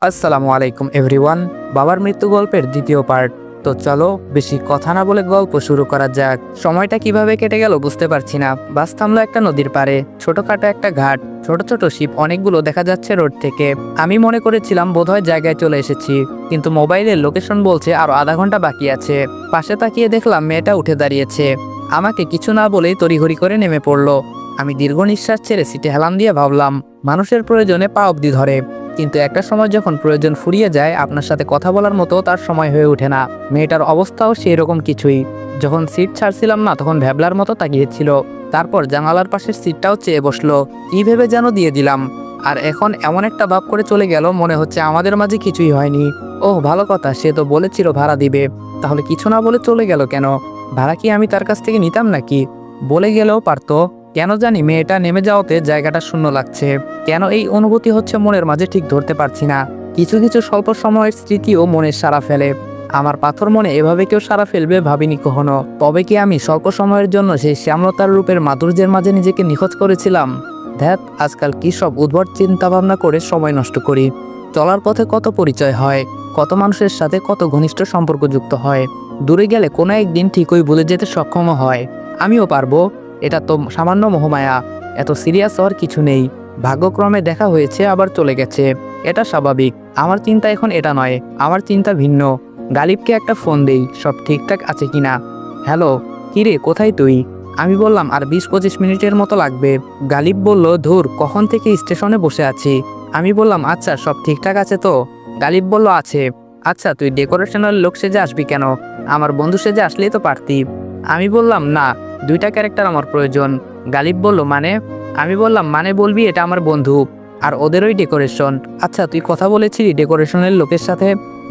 আসসালামু আলাইকুম এভরিওয়ান। বাবার মৃত্যু গল্পের দ্বিতীয় পার্ট। তো চলো বেশি কথা না বলে গল্প শুরু করা যাক। সময়টা কিভাবে কেটে গেল বুঝতে পারছি না। বাস থামলো একটা নদীর পাড়ে, ছোটখাটো একটা ঘাট, ছোট ছোট শিপ অনেকগুলো দেখা যাচ্ছে রোড থেকে। আমি মনে করেছিলাম বোধহয় জায়গায় চলে এসেছি, কিন্তু মোবাইলের লোকেশন বলছে আরো আধা ঘন্টা বাকি আছে। পাশে তাকিয়ে দেখলাম মেয়েটা উঠে দাঁড়িয়েছে, আমাকে কিছু না বলেই তড়িঘড়ি করে নেমে পড়লো। আমি দীর্ঘ নিঃশ্বাস ছেড়ে সিটে হেলান দিয়ে ভাবলাম, মানুষের প্রয়োজনে পা অবধি ধরে, কিন্তু একটা সময় যখন প্রয়োজন ফুরিয়ে যায়, আপনার সাথে কথা বলার মতো তার সময় হয়ে ওঠে না। মেয়েটার অবস্থাও সেই রকম কিছুই। যখন সিট ছাড়ছিলাম না, তখন ভ্যাবলার মতো তাকিয়েছিল। তারপর জানালার পাশের সিটটাও চেয়ে বসলো। কি ভেবে যেন দিয়ে দিলাম। আর এখন এমন একটা ভাব করে চলে গেল, মনে হচ্ছে আমাদের মাঝে কিছুই হয়নি। ওহ, ভালো কথা, সে তো বলেছিল ভাড়া দিবে, তাহলে কিছু না বলে চলে গেল কেন? ভাড়া কি আমি তার কাছ থেকে নিতাম নাকি? বলে গেলেও পারতো। কেন জানি মেয়েটা নেমে যাওয়াতে জায়গাটা শূন্য লাগছে। কেন এই অনুভূতি হচ্ছে মনের মাঝে ঠিক ধরতে পারছি না। কিছু কিছু স্বল্প সময়ের স্মৃতিও মনের সাড়া ফেলে। আমার পাথর মনে এভাবে কেউ সাড়া ফেলবে ভাবিনি কখনো। তবে কি আমি স্বল্প সময়ের জন্য সেই শ্যামলতার রূপের মাধুর্যের মাঝে নিজেকে নিখোঁজ করেছিলাম? ধ্যাত, আজকাল কি সব উদ্ভট চিন্তা ভাবনা করে সময় নষ্ট করি। চলার পথে কত পরিচয় হয়, কত মানুষের সাথে কত ঘনিষ্ঠ সম্পর্ক যুক্ত হয়। দূরে গেলে কোনো একদিন ঠিকই ভুলে যেতে সক্ষম হয়। আমিও পারবো। এটা তো সামান্য মোহমায়া, এত সিরিয়াস হওয়ার কিছু নেই। ভাগ্যক্রমে দেখা হয়েছে, আবার চলে গেছে, এটা স্বাভাবিক। আমার চিন্তা এখন এটা নয়, আমার চিন্তা ভিন্ন। গালিবকে একটা ফোন দেই, সব ঠিকঠাক আছে কিনা। হ্যালো, কিরে, কোথায় তুই? আমি বললাম আর 20-25 মিনিটের মতো লাগবে। গালিব বলল, ধুর, কখন থেকে স্টেশনে বসে আছি। আমি বললাম, আচ্ছা সব ঠিকঠাক আছে তো? গালিব বলল, আছে। আচ্ছা, তুই ডেকোরেশনের লোক সেজে আসবি কেন? আমার বন্ধু সেজে আসলেই তো পারতি। আমি বললাম, না, দুইটা ক্যারেক্টার আমার প্রয়োজন। গালিব বলল, মানে? আমি বললাম, মানে বলবি এটা আমার বন্ধু, আর ওদেরই ডেকোরেশন। আচ্ছা, তুই কথা বলেছিলি ডেকোরেশনের লোকের সাথে?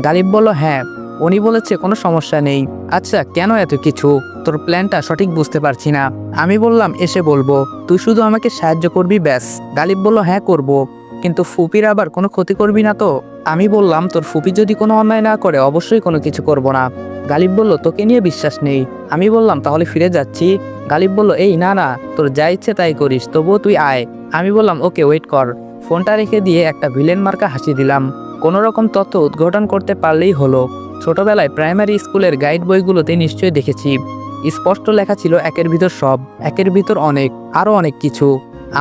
গালিব বলল, হ্যাঁ, উনি বলেছে কোনো সমস্যা নেই। আচ্ছা, কেন এত কিছু? তোর প্ল্যানটা সঠিক বুঝতে পারছি না। আমি বললাম, এসে বলবো, তুই শুধু আমাকে সাহায্য করবি, ব্যাস। গালিব বলল, হ্যাঁ করব, কিন্তু ফুপির আবার কোনো ক্ষতি করবি না তো? আমি বললাম, তোর ফুপি যদি কোনো অন্যায় না করে অবশ্যই কোনো কিছু করব না। গালিব বলল, তোকে নিয়ে বিশ্বাস নেই। আমি বললাম, তাহলে ফিরে যাচ্ছি। গালিব বলল, এই না না, তোর যা ইচ্ছে তাই করিস, তবুও তুই আয়। আমি বললাম, ওকে, ওয়েট কর। ফোনটা রেখে দিয়ে একটা ভিলেন মার্কা হাসি দিলাম। কোনো রকম তথ্য উদ্ঘাটন করতে পারলেই হলো। ছোটবেলায় প্রাইমারি স্কুলের গাইড বইগুলোতে নিশ্চয়ই দেখেছি, স্পষ্ট লেখা ছিল একের ভিতর সব, একের ভিতর অনেক, আরও অনেক কিছু।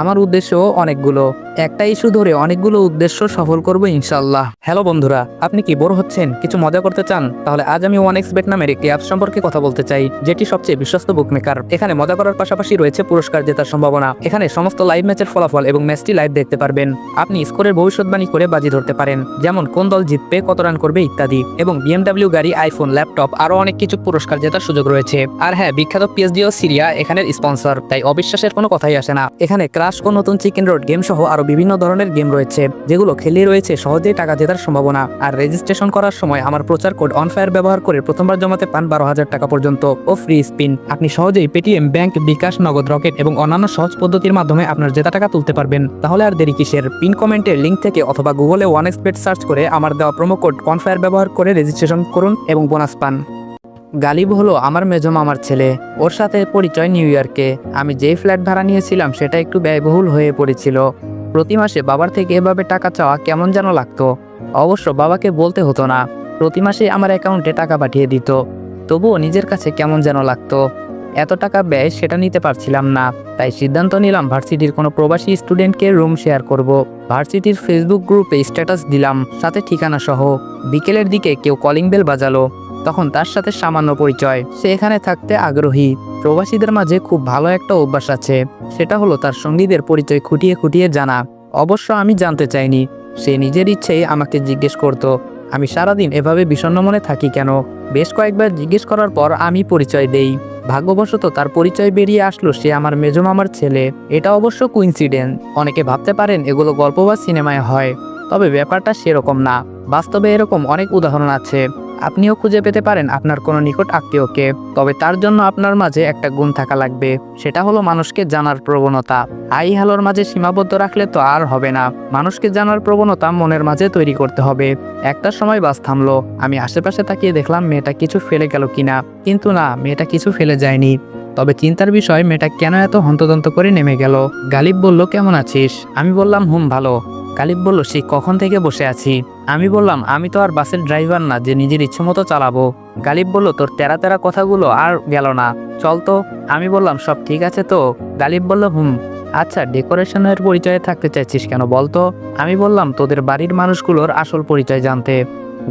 আমার উদ্দেশ্যও অনেকগুলো। একটা ইস্যু ধরে অনেকগুলো উদ্দেশ্য সফল করব ইনশাল্লাহ। হ্যালো বন্ধুরা, আপনি কি বোর হচ্ছেন, কিছু মজা করতে চান? তাহলে আজ আমি 1xBet নামের একটি অ্যাপ সম্পর্কে কথা বলতে চাই, যেটি সবচেয়ে বিশ্বস্ত বুকমেকার। এখানে মজা করার পাশাপাশি রয়েছে পুরস্কার জেতার সম্ভাবনা। এখানে সমস্ত লাইভ ম্যাচের ফলাফল এবং ম্যাচটি লাইভ দেখতে পারবেন। আপনি স্কোরের ভবিষ্যৎবাণী করে বাজি ধরতে পারেন, যেমন কোন দল জিতবে, কত রান করবে ইত্যাদি। এবং BMW গাড়ি, আইফোন, ল্যাপটপ, আরো অনেক কিছু পুরস্কার জেতার সুযোগ রয়েছে। আর হ্যাঁ, বিখ্যাত PSG ও সিরিয়া এখানের স্পন্সর, তাই অবিশ্বাসের কোনো কথাই আসে না। এখানে ক্রাশ ও নতুন চিকেন রোড গেম সহ আরো বিভিন্ন ধরনের গেম রয়েছে, যেগুলো খেলে রয়েছে সহজেই টাকা জেতার সম্ভাবনা। আর রেজিস্ট্রেশন করার সময় আমার প্রচার কোড অনফায়ার ব্যবহার করে প্রথমবার জমাতে পান 12,000 টাকা পর্যন্ত ও ফ্রি স্পিন। আপনি সহজেই পেটিএম, ব্যাংক, বিকাশ, নগদ, রকেট এবং অন্যান্য সহজ পদ্ধতির মাধ্যমে আপনার জেতা টাকা তুলতে পারবেন। তাহলে আর দেরি কিসের? পিন কমেন্টের লিঙ্ক থেকে অথবা গুগলে 1xBet সার্চ করে আমার দেওয়া প্রোমো কোড অনফায়ার ব্যবহার করে রেজিস্ট্রেশন করুন এবং বোনাস পান। গালিব হলো আমার মেজো মামার ছেলে। ওর সাথে পরিচয় নিউ ইয়র্কে। আমি যেই ফ্ল্যাট ভাড়া নিয়েছিলাম সেটা একটু ব্যয়বহুল হয়ে পড়েছিল। প্রতি মাসে বাবার থেকে এভাবে টাকা চাওয়া কেমন যেন লাগতো। অবশ্য বাবাকে বলতে হতো না, প্রতি মাসে আমার অ্যাকাউন্টে টাকা পাঠিয়ে দিত। তবুও নিজের কাছে কেমন যেন লাগতো। এত টাকা ব্যয় সেটা নিতে পারছিলাম না। তাই সিদ্ধান্ত নিলাম ভার্সিটির কোনো প্রবাসী স্টুডেন্টকে রুম শেয়ার করব। ভার্সিটির ফেসবুক গ্রুপে স্ট্যাটাস দিলাম, সাথে ঠিকানা সহ। বিকেলের দিকে কেউ কলিং বেল বাজালো, তখন তার সাথে সামান্য পরিচয়। সে এখানে থাকতে আগ্রহী। প্রবাসীদের মাঝে খুব ভালো একটা অভ্যাস আছে, সেটা হলো তার সঙ্গীদের পরিচয় খুঁটিয়ে খুঁটিয়ে জানা। অবশ্য আমি জানতে চাইনি, সে নিজের ইচ্ছেই আমাকে জিজ্ঞেস করত। আমি সারাদিন এভাবে বিষণ্ণ মনে থাকি কেন? বেশ কয়েকবার জিজ্ঞেস করার পর আমি পরিচয় দেই। ভাগ্যবশত তার পরিচয় বেরিয়ে আসলো সে আমার মেজো মামার ছেলে। এটা অবশ্য কুইন্সিডেন্স। অনেকে ভাবতে পারেন এগুলো গল্প বা সিনেমায় হয়, তবে ব্যাপারটা সেরকম না। বাস্তবে এরকম অনেক উদাহরণ আছে। আপনিও খুঁজে পেতে পারেন আপনার কোনো নিকট আত্মীয়কে, তবে তার জন্য আপনার মাঝে একটা গুণ থাকা লাগবে, সেটা হলো মানুষকে জানার প্রবণতা। হাই হ্যালোর মাঝে সীমাবদ্ধ রাখলে তো আর হবে না। মানুষকে জানার প্রবণতা মনের মাঝে তৈরি করতে হবে। একটা সময় বাস থামলো। আমি আশেপাশে তাকিয়ে দেখলাম মেয়েটা কিছু ফেলে গেল কিনা, কিন্তু না, মেয়েটা কিছু ফেলে যায়নি। তবে চিন্তার বিষয়, মেয়েটা কেন এত হন্তদন্ত করে নেমে গেল। গালিব বলল, কেমন আছিস? আমি বললাম, ভালো। গালিব বলল, সেই কখন থেকে বসে আছি। আমি বললাম, আমি তো আর বাসের ড্রাইভার না যে নিজের ইচ্ছে মতো চালাবো। গালিব বলল, তোর তেরা তেরা কথাগুলো আর গেল না, চল তো। আমি বললাম, সব ঠিক আছে তো? গালিব বলল, আচ্ছা, ডেকোরেশনের পরিচয়ে থাকতে চাইছিস কেন বলতো? আমি বললাম, তোদের বাড়ির মানুষগুলোর আসল পরিচয় জানতে।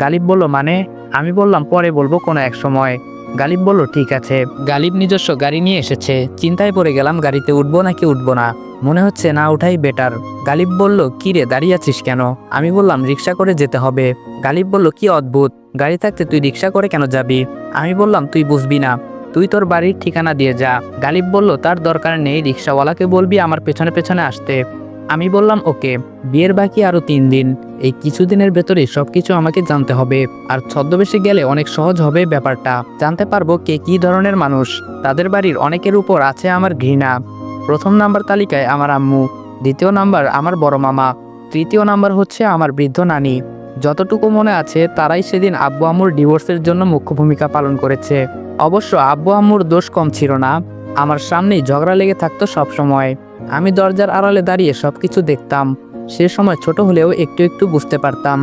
গালিব বলল, মানে? আমি বললাম, পরে বলবো কোনো এক সময়। গালিব বলল, ঠিক আছে। গালিব নিজস্ব গাড়ি নিয়ে এসেছে। চিন্তায় পড়ে গেলাম, গাড়িতে উঠবো নাকি উঠবো না। মনে হচ্ছে না উঠাই বেটার। গালিব বলল, কি রে, দাঁড়িয়ে আছিস কেন? আমি বললাম, রিক্সা করে যেতে হবে। গালিব বলল, কি অদ্ভুত, গাড়ি থাকতে তুই রিক্সা করে কেন যাবি? আমি বললাম, তুই বুঝবি না, তুই তোর বাড়ির ঠিকানা দিয়ে যা। গালিব বলল, তার দরকার নেই, রিক্সাওয়ালাকে বলবি আমার পেছনে পেছনে আসতে। আমি বললাম, ওকে। বিয়ের বাকি আরো 3 দিন। এই কিছুদিনের ভেতরে সবকিছু আমাকে জানতে হবে। আর ছদ্মবেশে গেলে অনেক সহজ হবে ব্যাপারটা। জানতে পারবো কে কি ধরনের মানুষ। তাদের বাড়ির অনেকের উপর আছে আমার ঘৃণা। প্রথম নাম্বার তালিকায় আমার আম্মু, দ্বিতীয় নাম্বার আমার বড় মামা, তৃতীয় নাম্বার হচ্ছে আমার বৃদ্ধ নানি। যতটুকু মনে আছে, তারাই সেদিন আব্বু আম্মুর ডিভোর্সের জন্য মুখ্য ভূমিকা পালন করেছে। অবশ্য আব্বু আম্মুর দোষ কম ছিল না। আমার সামনেই ঝগড়া লেগে থাকতো সব সময়। আমি দরজার আড়ালে দাঁড়িয়ে সবকিছু দেখতাম। সে সময় ছোট হলেও একটু একটু বুঝতে পারতাম।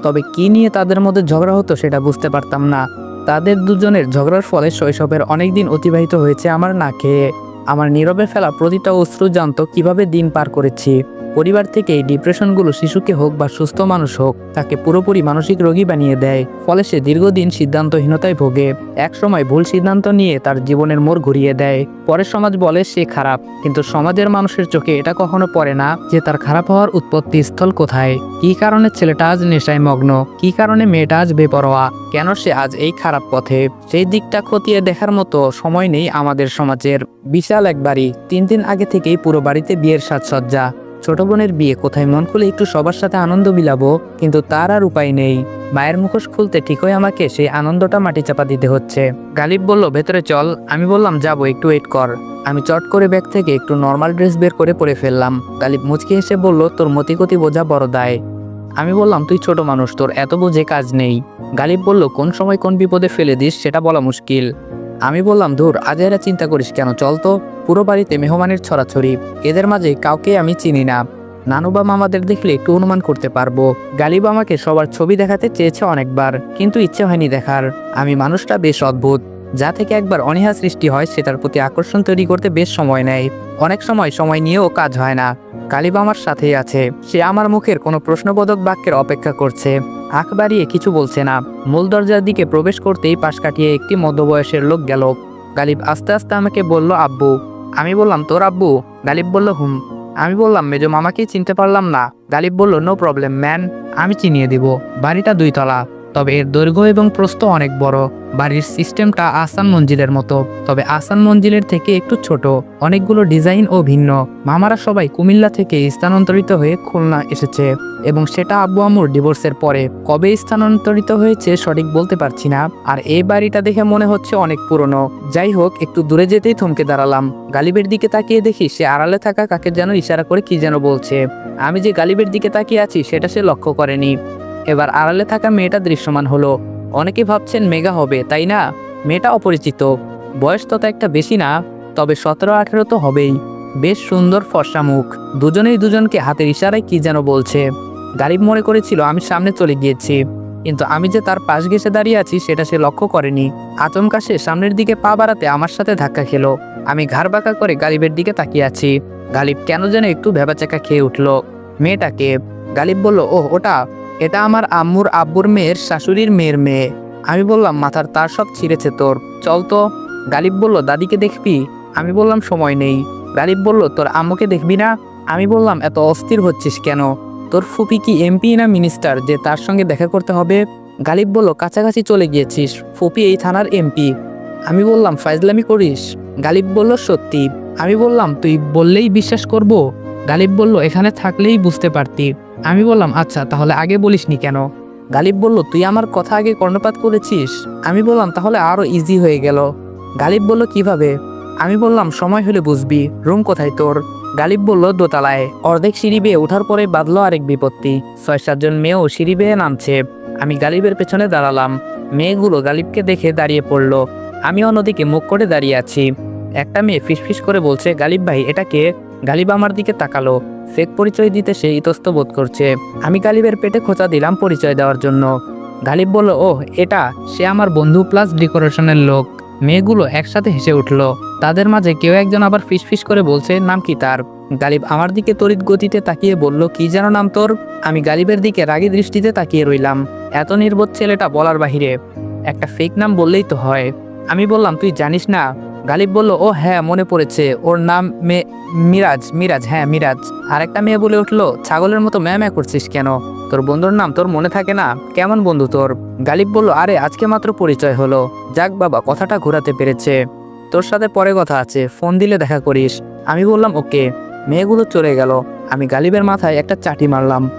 তবে কি নিয়ে তাদের মধ্যে ঝগড়া হতো সেটা বুঝতে পারতাম না। তাদের দুজনের ঝগড়ার ফলে শৈশবের অনেক দিন অতিবাহিত হয়েছে আমার না খেয়ে। আমার নীরবে ফেলা প্রতিটা অশ্রু জানতো কিভাবে দিন পার করেছি। পরিবার থেকে এই ডিপ্রেশনগুলো শিশুকে হোক বা সুস্থ মানুষ হোক, তাকে পুরোপুরি মানসিক রোগী বানিয়ে দেয়। ফলে সে দীর্ঘদিন সিদ্ধান্তহীনতায় ভোগে। এক সময় ভুল সিদ্ধান্ত নিয়ে তার জীবনের মোড় ঘুরিয়ে দেয়। পরে সমাজ বলে সে খারাপ, কিন্তু সমাজের মানুষের চোখে এটা কখনো পড়ে না যে তার খারাপ হওয়ার উৎপত্তি স্থল কোথায়। কি কারণে ছেলেটা আজ নেশায় মগ্ন, কি কারণে মেয়েটা আজ বেপরোয়া, কেন সে আজ এই খারাপ পথে। সেই দিকটা খতিয়ে দেখার মতো সময় নেই আমাদের সমাজের। বিশাল এক বাড়ি, 3 দিন আগে থেকেই পুরো বাড়িতে বিয়ের সাজসজ্জা। ছোট বোনের বিয়ে, কোথায় মন খুলে একটু সবার সাথে আনন্দ বিলাবো, কিন্তু তার আর উপায় নেই। মায়ের মুখোশ খুলতে ঠিকই আমাকে সেই আনন্দটা মাটি চাপা দিতে হচ্ছে। গালিব বলল, ভেতরে চল। আমি বললাম, যাবো, একটু ওয়েট কর। আমি চট করে ব্যাগ থেকে একটু নর্মাল ড্রেস বের করে পরে ফেললাম। গালিব মুচকি হেসে বলল, তোর মতিগতি বোঝা বড় দায়। আমি বললাম, তুই ছোট মানুষ, তোর এত বুঝে কাজ নেই। গালিব বলল, কোন সময় কোন বিপদে ফেলে দিস সেটা বলা মুশকিল। আমি বললাম, ধুর, আজ এরা চিন্তা করিস কেন, চল তো। পুরো বাড়িতে মেহমানের ছড়াছড়ি, এদের মাঝে কাউকে আমি চিনি না। নানু বা মামাদের দেখলে একটু অনুমান করতে পারবো। গালিব আমাকে সবার ছবি দেখাতে চেয়েছে অনেকবার, কিন্তু ইচ্ছে হয়নি দেখার। আমি মানুষটা বেশ অদ্ভুত, যা থেকে একবার অনীহা সৃষ্টি হয় সেটার প্রতি আকর্ষণ তৈরি করতে বেশ সময় নেয়। অনেক সময় নিয়েও কাজ হয় না। গালিব আমার সাথেই আছে। সে আমার মুখের কোনো প্রশ্নবোধক বাক্যের অপেক্ষা করছে। আঁখ বাড়িয়ে কিছু বলছে না। মূল দরজার দিকে প্রবেশ করতেই পাশ কাটিয়ে একটি মধ্যবয়সের লোক গেল। গালিব আস্তে আস্তে আমাকে বলল, আব্বু। আমি বললাম, তোর আব্বু? গালিব বলল, হুম। আমি বললাম, মেজো মামাকেই চিনতে পারলাম না। গালিব বলল, নো প্রবলেম ম্যান, আমি চিনিয়ে দিব। বাড়িটা 2 তলা, তবে এর দৈর্ঘ্য এবং প্রস্থ অনেক বড়। বাড়ির সিস্টেমটা আহসান মঞ্জিলের মতো, তবে আহসান মঞ্জিলের থেকে একটু ছোট। অনেকগুলো ডিজাইন ও ভিন্ন। মামারা সবাই কুমিল্লা থেকে স্থানান্তরিত হয়ে খুলনা এসেছে, এবং সেটা আব্বু আম্মুর ডিভোর্সের পরে। কবে স্থানান্তরিত হয়েছে সঠিক বলতে পারছি না। আর এই বাড়িটা দেখে মনে হচ্ছে অনেক পুরনো। যাই হোক, একটু দূরে যেতেই থমকে দাঁড়ালাম। গালিবের দিকে তাকিয়ে দেখি সে আড়ালে থাকা কাকে যেন ইশারা করে কি যেন বলছে। আমি যে গালিবের দিকে তাকিয়ে আছি সেটা সে লক্ষ্য করেনি। এবার আড়ালে থাকা মেয়েটা দৃশ্যমান হলো। অনেকে ভাবছেন মেঘা হবে, তাই না? মেয়েটা অপরিচিত, বয়স তত একটা বেশি না, তবে 17-18 তো হবেই। বেশ সুন্দর ফর্সা মুখ। দুজনেই দুজনকে হাতের ইশারায় কি যেন বলছে। গালিব মনে করেছিল আমি সামনে চলে গিয়েছি, কিন্তু আমি যে তার পাশ ঘেঁষে দাঁড়িয়ে আছি সেটা সে লক্ষ্য করেনি। আচমকা সে সামনের দিকে পা বাড়াতে আমার সাথে ধাক্কা খেলো। আমি ঘাড় বাঁকা করে গালিবের দিকে তাকিয়ে আছি। গালিব কেন যেন একটু ভেবাচাকা খেয়ে উঠল। মেয়েটাকে? গালিব বলল, ওহ, এটা আমার আম্মুর আব্বুর মেয়ের শাশুড়ির মেয়ের মেয়ে। আমি বললাম, মাথার তার সব ছিঁড়েছে তোর, চল তো। গালিব বলল, দাদিকে দেখবি? আমি বললাম, সময় নেই। গালিব বলল, তোর আম্মুকে দেখবি না? আমি বললাম, এত অস্থির হচ্ছিস কেন? তোর ফুপি কি এমপি না মিনিস্টার যে তার সঙ্গে দেখা করতে হবে? গালিব বলল, কাছাকাছি চলে গিয়েছিস, ফুপি এই থানার এমপি। আমি বললাম, ফাইজলামি করিস? গালিব বলল, সত্যি। আমি বললাম, তুই বললেই বিশ্বাস করব? গালিব বলল, এখানে থাকলেই বুঝতে পারতি। আমি বললাম, আচ্ছা, তাহলে আগে বলিসনি কেন? গালিব বলল, তুই আমার কথা আগে কর্ণপাত করেছিস। আমি বললাম, তাহলে আরো ইজি হয়ে গেল। গালিব বলল, কিভাবে? আমি বললাম, সময় হলে বুঝবি। রুম কোথায় তোর? গালিব বলল, দোতলায়। অর্ধেক সিঁড়ি বেয়ে ওঠার পরে বাঁধলো আরেক বিপত্তি। 6-7 জন মেয়েও সিঁড়ি বেয়ে নামছে। আমি গালিবের পেছনে দাঁড়ালাম। মেয়েগুলো গালিবকে দেখে দাঁড়িয়ে পড়ল। আমি অন্যদিকে মুখ করে দাঁড়িয়ে আছি। একটা মেয়ে ফিসফিস করে বলছে, গালিব ভাই, এটা কে? গালিব আমার দিকে তাকালো। ফেক পরিচয় দিতে সে ইতস্ত বোধ করছে। আমি গালিবের পেটে খোঁচা দিলাম পরিচয় দেওয়ার জন্য। গালিব বলল, ওহ এটা, সে আমার বন্ধু প্লাস ডেকোরেশনের লোক। মেয়েগুলো একসাথে হেসে উঠল। তাদের মাঝে কেউ একজন আবার ফিসফিস করে বলছে, নাম কি তার? গালিব আমার দিকে তড়িৎ গতিতে তাকিয়ে বলল, কি যেন নাম তোর? আমি গালিবের দিকে রাগী দৃষ্টিতে তাকিয়ে রইলাম। এত নির্বোধ ছেলেটা বলার বাহিরে। একটা ফেক নাম বললেই তো হয়। আমি বললাম, তুই জানিস না? গালিব বলল, ও হ্যাঁ মনে পড়েছে, ওর নাম মিরাজ। মিরাজ, হ্যাঁ মিরাজ। আরেকটা মেয়ে বলে উঠলো, ছাগলের মতো ম্যাঁ ম্যাঁ করছিস কেন? তোর বন্ধুর নাম তোর মনে থাকে না? কেমন বন্ধু তোর? গালিব বলল, আরে আজকে মাত্র পরিচয় হলো। যাক বাবা, কথাটা ঘোরাতে পেরেছে। তোর সাথে পরে কথা আছে, ফোন দিলে দেখা করিস। আমি বললাম, ওকে। মেয়েগুলো চলে গেল। আমি গালিবের মাথায় একটা চাটি মারলাম।